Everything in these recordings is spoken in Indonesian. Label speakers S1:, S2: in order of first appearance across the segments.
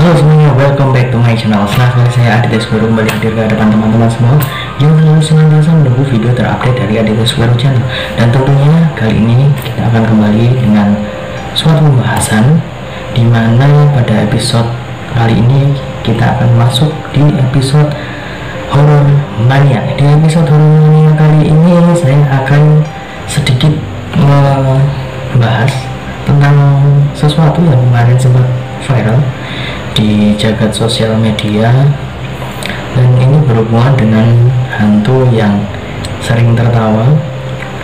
S1: Halo semuanya, welcome back to my channel. Senang sekali saya Aditya Sugero kembali hadir ke hadapan teman-teman semua yang selalu senantiasa menunggu video terupdate dari Aditya Sugero channel. Dan tentunya kali ini kita akan kembali dengan suatu pembahasan di mana pada episode kali ini kita akan masuk di episode horror mania. Di episode horror mania kali ini saya akan sedikit membahas tentang sesuatu yang kemarin sempat viral di jagat sosial media, dan ini berhubungan dengan hantu yang sering tertawa.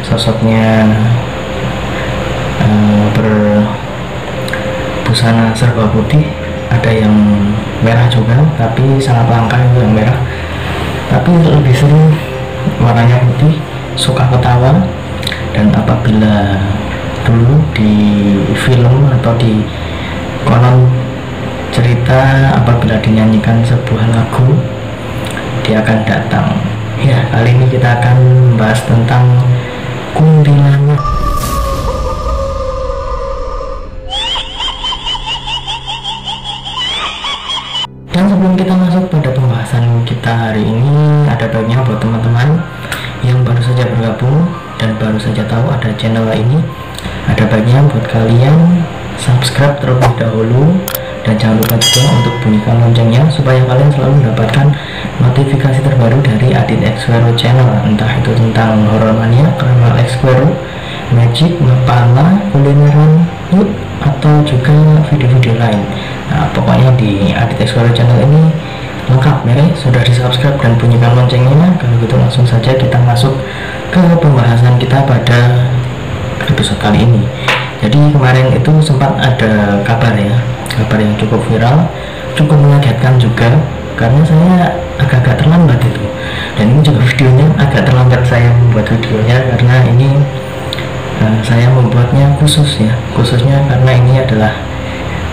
S1: Sosoknya berbusana serba putih, ada yang merah juga, tapi sangat langka itu yang merah, tapi lebih sering warnanya putih, suka ketawa. Dan apabila dulu di film atau di konon cerita, apabila dinyanyikan sebuah lagu dia akan datang. Ya, kali ini kita akan membahas tentang kuntilanak. Dan sebelum kita masuk pada pembahasan kita hari ini, ada baiknya buat teman-teman yang baru saja bergabung dan baru saja tahu ada channel ini, ada baiknya buat kalian subscribe terlebih dahulu. Dan jangan lupa juga untuk bunyikan loncengnya supaya kalian selalu mendapatkan notifikasi terbaru dari Adit Sugero channel, entah itu tentang horror mania, kriminal Sugero, magic, ngepala, kulineran, yuk, atau juga video-video lain. Nah, pokoknya di Adit Sugero channel ini lengkap ya, sudah di subscribe dan bunyikan loncengnya. Kalau gitu langsung saja kita masuk ke pembahasan kita pada episode kali ini. Jadi kemarin itu sempat ada kabar ya, kabar yang cukup viral, cukup mengagetkan juga, karena saya agak-agak terlambat itu. Dan ini juga videonya agak terlambat saya membuat videonya, karena ini saya membuatnya khususnya karena ini adalah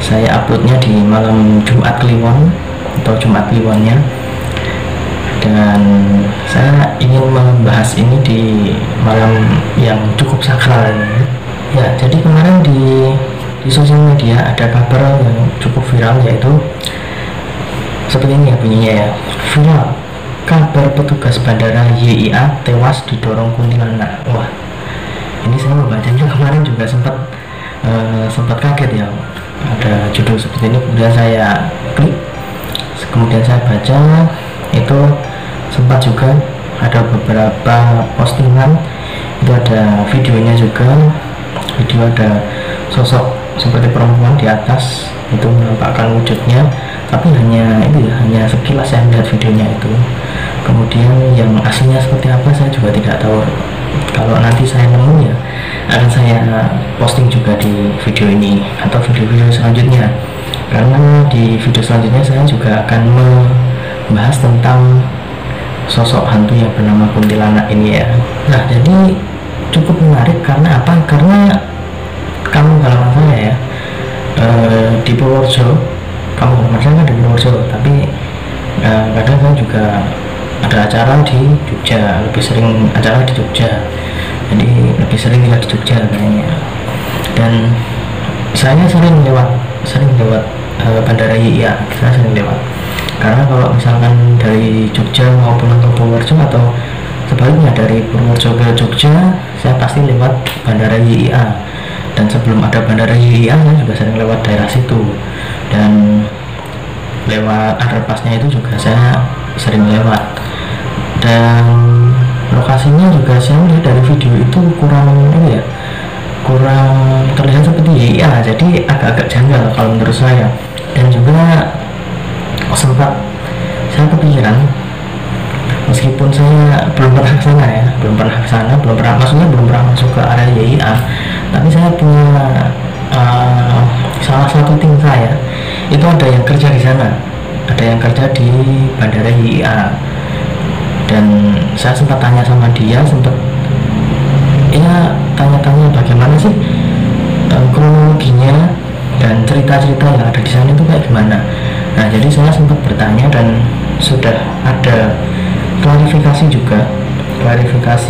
S1: saya uploadnya di malam Jumat Kliwon atau Jumat Kliwonnya, dan saya ingin membahas ini di malam yang cukup sakral ini. Ya, jadi kemarin di sosial media ada kabar yang cukup viral, yaitu seperti ini ya bunyinya ya, viral kabar petugas bandara YIA tewas didorong kuntilanak. Wah, ini saya membacanya kemarin juga sempat kaget ya, ada judul seperti ini, kemudian saya klik, kemudian saya baca, itu sempat juga ada beberapa postingan, itu ada videonya juga, video ada sosok seperti perempuan di atas itu menampakkan wujudnya, tapi hanya sekilas saya melihat videonya itu. Kemudian yang aslinya seperti apa saya juga tidak tahu. Kalau nanti saya nemu ya akan saya posting juga di video ini atau video-video selanjutnya, karena di video selanjutnya saya juga akan membahas tentang sosok hantu yang bernama kuntilanak ini ya. Nah, jadi cukup menarik karena apa? Karena kamu halaman saya ya, di Purworejo, kamu halaman saya kan di Purworejo, tapi kadang saya juga ada acara di Jogja, lebih sering acara di Jogja, jadi lebih sering tinggal di Jogja kayaknya. Dan saya sering lewat bandara YIA, saya sering lewat, karena kalau misalkan dari Jogja maupun ke Purworejo atau sebaliknya dari Purworejo ke Jogja, saya pasti lewat bandara YIA. Dan sebelum ada bandara YIA saya juga sering lewat daerah situ, dan lewat underpassnya itu juga saya sering lewat. Dan lokasinya juga saya melihat dari video itu kurang terlihat seperti YIA, jadi agak-agak janggal kalau menurut saya. Dan juga sempat saya kepikiran, meskipun saya belum pernah ke sana, maksudnya belum pernah masuk ke area YIA, tapi saya punya salah satu tim saya itu ada yang kerja di sana, ada yang kerja di bandara YIA, dan saya sempat tanya sama dia, tanya-tanya bagaimana sih kronologinya dan cerita-cerita yang ada di sana itu kayak gimana. Nah, jadi saya sempat bertanya dan sudah ada klarifikasi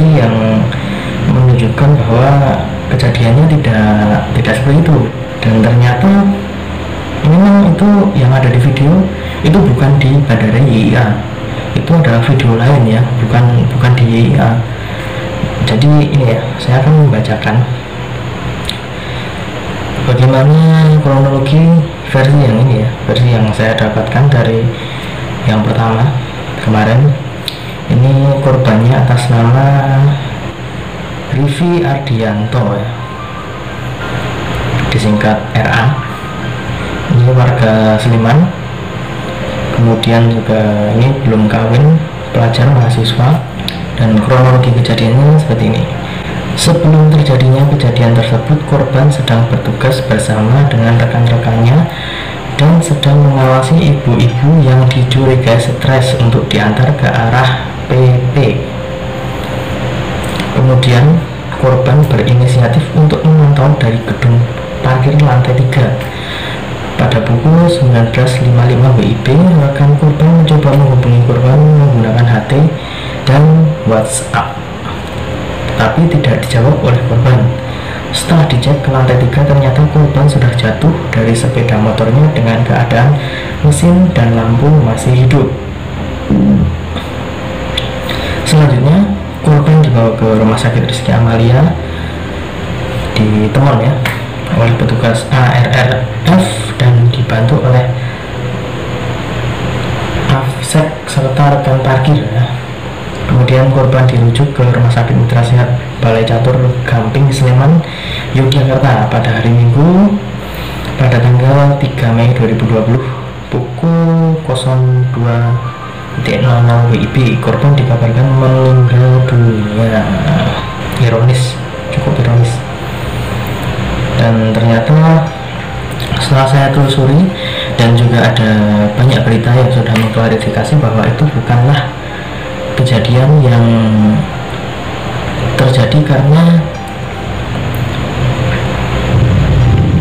S1: yang menunjukkan bahwa kejadiannya tidak seperti itu. Dan ternyata memang itu yang ada di video itu bukan di Bandara YIA, itu adalah video lain ya, bukan di YIA. Jadi ini ya, saya akan membacakan bagaimana kronologi versi yang ini ya, versi yang saya dapatkan dari yang pertama kemarin. Ini korbannya atas nama Rivi Ardianto ya, disingkat RA. Ini warga Sleman, kemudian juga ini belum kawin, pelajar mahasiswa. Dan kronologi kejadiannya seperti ini. Sebelum terjadinya kejadian tersebut, korban sedang bertugas bersama dengan rekan-rekannya dan sedang mengawasi ibu-ibu yang dicurigai stres untuk diantar ke arah PP. Kemudian korban berinisiatif untuk memantau dari gedung parkir lantai 3. Pada pukul 19.55 WIB, rekan korban mencoba menghubungi korban menggunakan HT dan WhatsApp, tapi tidak dijawab oleh korban. Setelah dicek ke lantai 3, ternyata korban sudah jatuh dari sepeda motornya dengan keadaan mesin dan lampu masih hidup. Selanjutnya korban dibawa ke rumah sakit Rizky Amalia di Temon ya, oleh petugas ARRF dan dibantu oleh Afsek serta rekan parkir ya. Kemudian korban dirujuk ke Rumah Sakit Mitra Sehat Balai Catur Gamping Sleman, Yogyakarta pada hari Minggu pada tanggal 3 Mei 2020 pukul 02.00 WIB. Korban dikabarkan meninggal dunia. Ironis, cukup ironis. Dan ternyata setelah saya telusuri dan juga ada banyak berita yang sudah mengklarifikasi bahwa itu bukanlah kejadian yang terjadi karena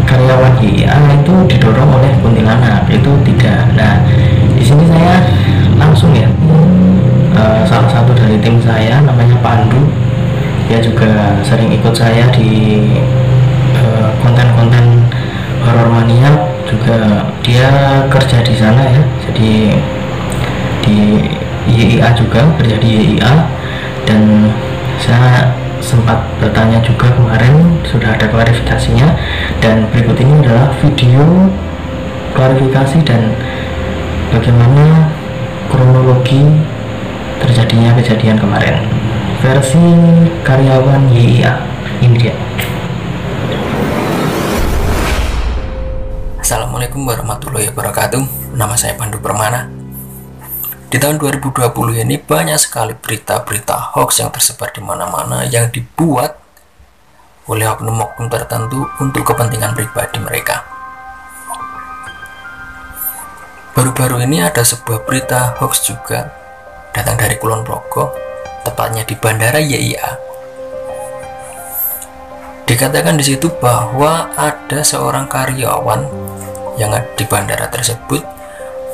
S1: karyawan YIA itu didorong oleh kuntilanak, itu tidak. Nah, di sini saya langsung ya, salah satu dari tim saya namanya Pandu, dia juga sering ikut saya di konten-konten horor mania, juga dia kerja di sana ya, jadi di YIA juga, kerja di YIA. Dan saya sempat bertanya juga kemarin, sudah ada klarifikasinya, dan berikut ini adalah video klarifikasi dan bagaimana kronologi terjadinya kejadian kemarin versi karyawan YIA. Ini dia.
S2: Assalamualaikum warahmatullahi wabarakatuh. Nama saya Pandu Permana. Di tahun 2020 ini banyak sekali berita-berita hoax yang tersebar di mana-mana yang dibuat oleh oknum-oknum tertentu untuk kepentingan pribadi mereka. Baru-baru ini ada sebuah berita hoax juga datang dari Kulon Progo, tepatnya di Bandara YIA. Dikatakan di situ bahwa ada seorang karyawan yang ada di bandara tersebut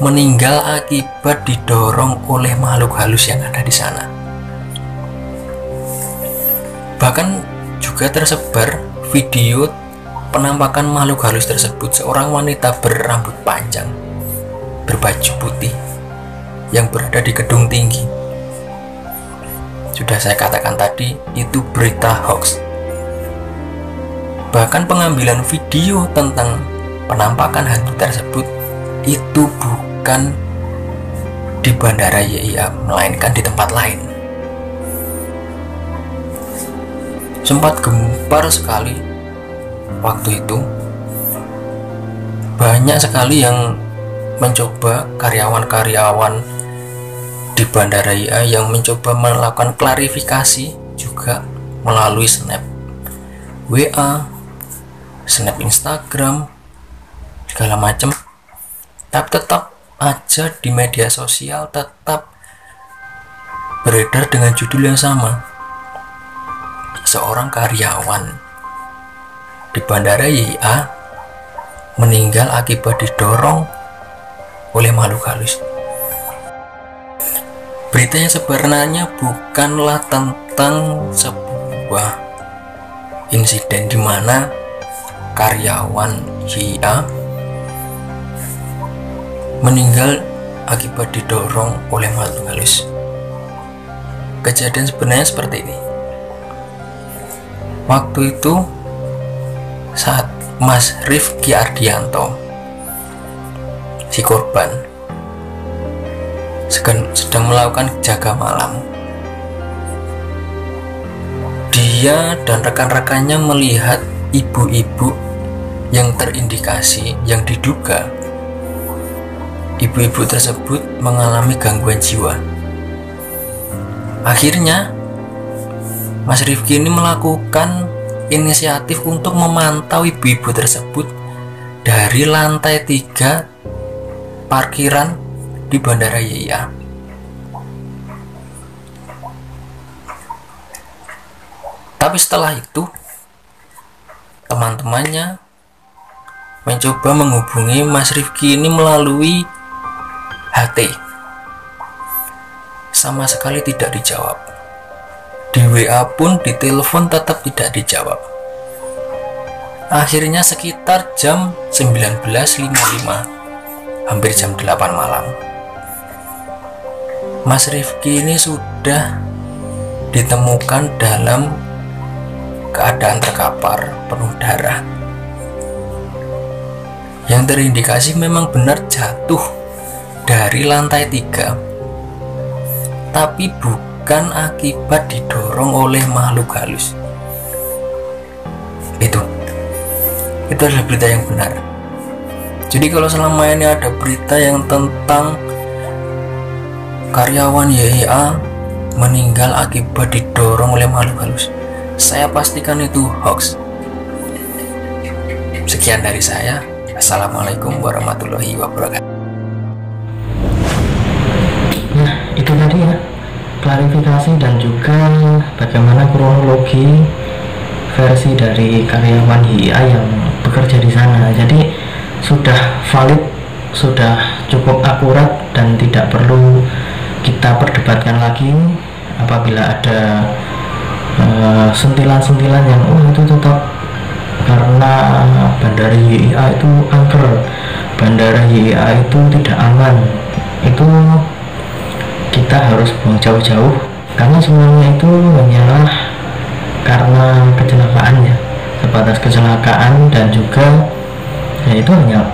S2: meninggal akibat didorong oleh makhluk halus yang ada di sana. Bahkan juga tersebar video penampakan makhluk halus tersebut, seorang wanita berambut panjang, berbaju putih yang berada di gedung tinggi. Sudah saya katakan tadi, itu berita hoax. Bahkan pengambilan video tentang penampakan hantu tersebut itu bukan di Bandara YIA, melainkan di tempat lain. Sempat gempar sekali waktu itu. Banyak sekali yang mencoba, karyawan-karyawan di Bandara YIA yang mencoba melakukan klarifikasi juga melalui snap WA, snap Instagram, segala macam. Tapi tetap aja di media sosial tetap beredar dengan judul yang sama. Seorang karyawan di Bandara YIA meninggal akibat didorong oleh makhluk halus. Berita yang sebenarnya bukanlah tentang sebuah insiden di mana karyawan YIA meninggal akibat didorong oleh makhluk halus. Kejadian sebenarnya seperti ini. Waktu itu saat Mas Rifki Ardianto, si korban, sedang melakukan jaga malam. Dia dan rekan-rekannya melihat ibu-ibu yang terindikasi, yang diduga ibu-ibu tersebut mengalami gangguan jiwa. Akhirnya Mas Rifki ini melakukan inisiatif untuk memantau ibu-ibu tersebut dari lantai 3 parkiran di Bandara YIA. Tapi setelah itu teman-temannya mencoba menghubungi Mas Rifki ini melalui HT. Sama sekali tidak dijawab. Di WA pun, di telepon tetap tidak dijawab. Akhirnya sekitar jam 19.55, hampir jam 8 malam, Mas Rifki ini sudah ditemukan dalam keadaan terkapar penuh darah, yang terindikasi memang benar jatuh dari lantai 3, tapi bukan akibat didorong oleh makhluk halus. Itu adalah berita yang benar. Jadi kalau selama ini ada berita yang tentang karyawan YIA meninggal akibat didorong oleh makhluk halus, saya pastikan itu hoax. Sekian dari saya. Assalamualaikum warahmatullahi wabarakatuh.
S1: Nah, itu tadi ya, klarifikasi dan juga bagaimana kronologi versi dari karyawan YIA yang bekerja di sana. Jadi sudah valid, sudah cukup akurat, dan tidak perlu kita perdebatkan lagi. Apabila ada sentilan-sentilan yang itu tetap karena bandara YIA itu angker, bandara YIA itu tidak aman, itu kita harus buang jauh-jauh, karena semuanya itu hanyalah karena kecelakaan ya, sebatas kecelakaan, dan juga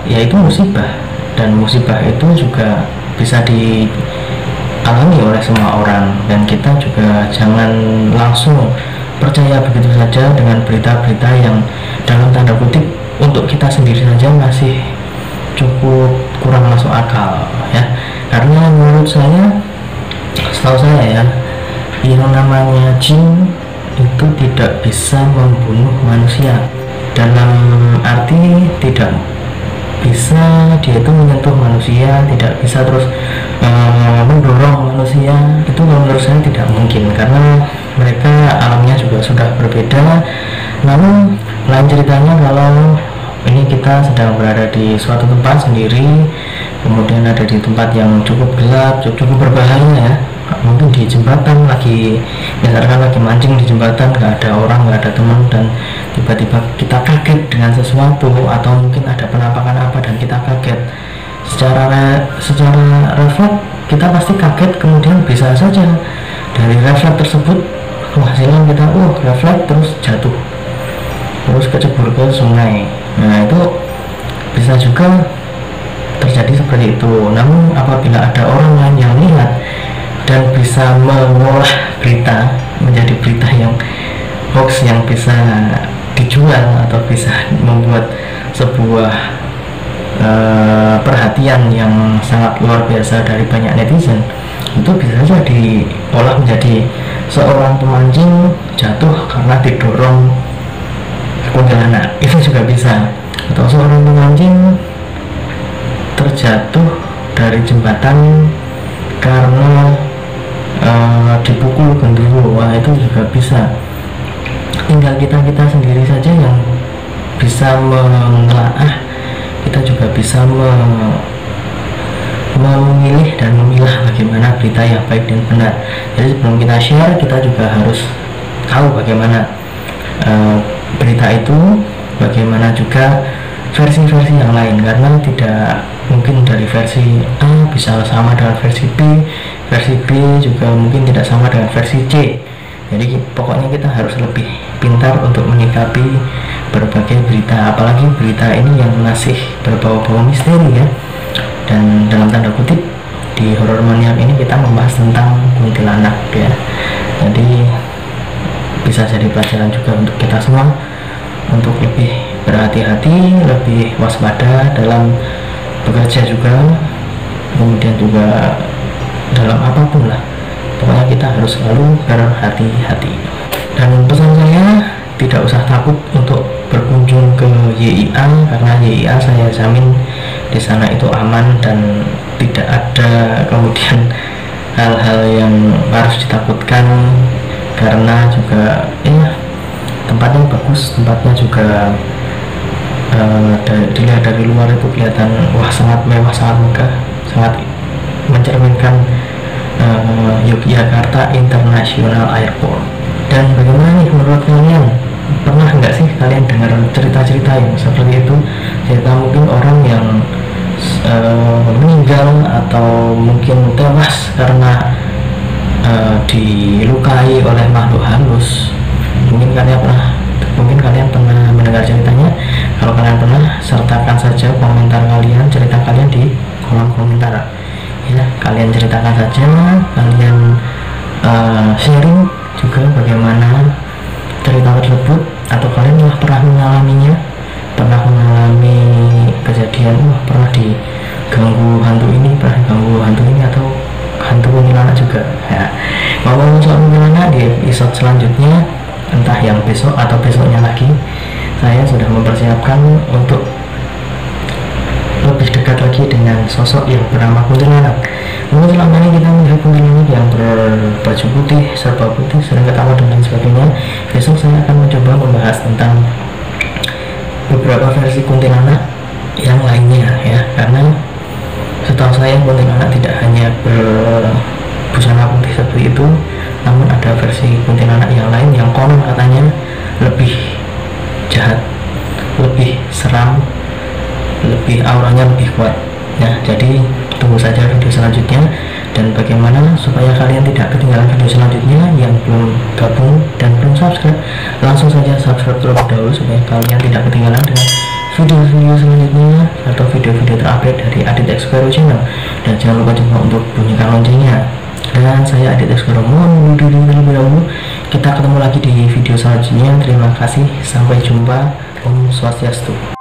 S1: yaitu musibah, dan musibah itu juga bisa dialami oleh semua orang, dan kita juga jangan langsung percaya begitu saja dengan berita-berita yang dalam tanda kutip untuk kita sendiri saja masih cukup kurang masuk akal ya. Karena menurut saya, setahu saya ya, yang namanya jin itu tidak bisa membunuh manusia, dalam arti tidak bisa dia itu menyentuh manusia, tidak bisa terus mendorong manusia. Itu menurut saya tidak mungkin, karena mereka alamnya juga sudah berbeda. Namun lain ceritanya kalau ini kita sedang berada di suatu tempat sendiri, kemudian ada di tempat yang cukup gelap, cukup berbahaya ya, mungkin di jembatan lagi, misalkan lagi mancing di jembatan, nggak ada orang, nggak ada teman, dan tiba-tiba kita kaget dengan sesuatu, atau mungkin ada penampakan apa dan kita kaget secara refleks, kita pasti kaget, kemudian bisa saja dari refleks tersebut hasilnya kita refleks terus jatuh, terus kecebur ke sungai. Nah, itu bisa juga terjadi seperti itu. Namun apabila ada orang lain yang lihat dan bisa mengolah berita menjadi berita yang hoax, yang bisa dijual atau bisa membuat sebuah perhatian yang sangat luar biasa dari banyak netizen, itu bisa saja diolah menjadi seorang pemancing jatuh karena didorong kuntilanak, itu juga bisa, atau seorang pemancing terjatuh dari jembatan karena dipukul genderuwo. Wah, itu juga bisa. Tinggal kita sendiri saja yang bisa menelaah, kita juga bisa memilih dan memilah bagaimana berita yang baik dan benar. Jadi sebelum kita share, kita juga harus tahu bagaimana berita itu, bagaimana juga versi-versi yang lain, karena tidak mungkin dari versi A bisa sama dengan versi B juga mungkin tidak sama dengan versi C. Jadi pokoknya kita harus lebih pintar untuk menyikapi berbagai berita, apalagi berita ini yang masih berbau-bau misteri ya. Dan dalam tanda kutip di Horor Maniak ini kita membahas tentang kuntilanak ya. Jadi bisa jadi pelajaran juga untuk kita semua untuk lebih berhati-hati, lebih waspada dalam bekerja juga, kemudian juga dalam apapun lah. Pokoknya kita harus selalu berhati-hati. Dan pesan saya, tidak usah takut untuk berkunjung ke YIA, karena YIA saya jamin di sana itu aman dan tidak ada kemudian hal-hal yang harus ditakutkan, karena juga tempatnya bagus, tempatnya juga dilihat dari luar itu kelihatan wah sangat mewah, sangat megah, sangat mencerminkan Yogyakarta International Airport. Dan bagaimana nih menurut kalian? Pernah nggak sih kalian dengar cerita-cerita yang seperti itu? Cerita mungkin orang yang meninggal atau mungkin tewas karena dilukai oleh makhluk halus. Mungkin kalian pernah mendengar ceritanya. Kalau kalian pernah, sertakan saja komentar kalian, cerita kalian di kolom komentar ya. Kalian ceritakan saja, kalian sharing juga bagaimana cerita tersebut, atau kalian malah pernah mengalaminya, pernah mengalami kejadian pernah diganggu hantu ini, atau hantu kuntilanak juga ya. Ngomong soal kuntilanak di episode selanjutnya, entah yang besok atau besoknya lagi, saya sudah mempersiapkan untuk lebih dekat lagi dengan sosok yang bernama kuntilanak. Mungkin selama ini kita melihat kuntilanak yang berbaju putih, serba putih, sering ketawa dan lain sebagainya. Besok saya akan mencoba membahas tentang beberapa versi kuntilanak yang lainnya ya, karena setahu saya kuntilanak tidak hanya berbusana putih seperti itu, namun ada versi kuntilanak yang lain yang konon katanya lebih jahat, lebih seram, lebih auranya lebih kuat ya. Jadi tunggu saja video selanjutnya, dan bagaimana supaya kalian tidak ketinggalan video selanjutnya. Yang belum gabung dan belum subscribe, langsung saja subscribe terlebih dahulu supaya kalian tidak ketinggalan dengan video-video selanjutnya atau video-video terupdate dari Adit Expero Channel. Dan jangan lupa juga untuk bunyikan loncengnya. Dan saya Adit Expero mohon undur diri terlebih dahulu. Kita ketemu lagi di video selanjutnya. Terima kasih, sampai jumpa. Om Swastiastu.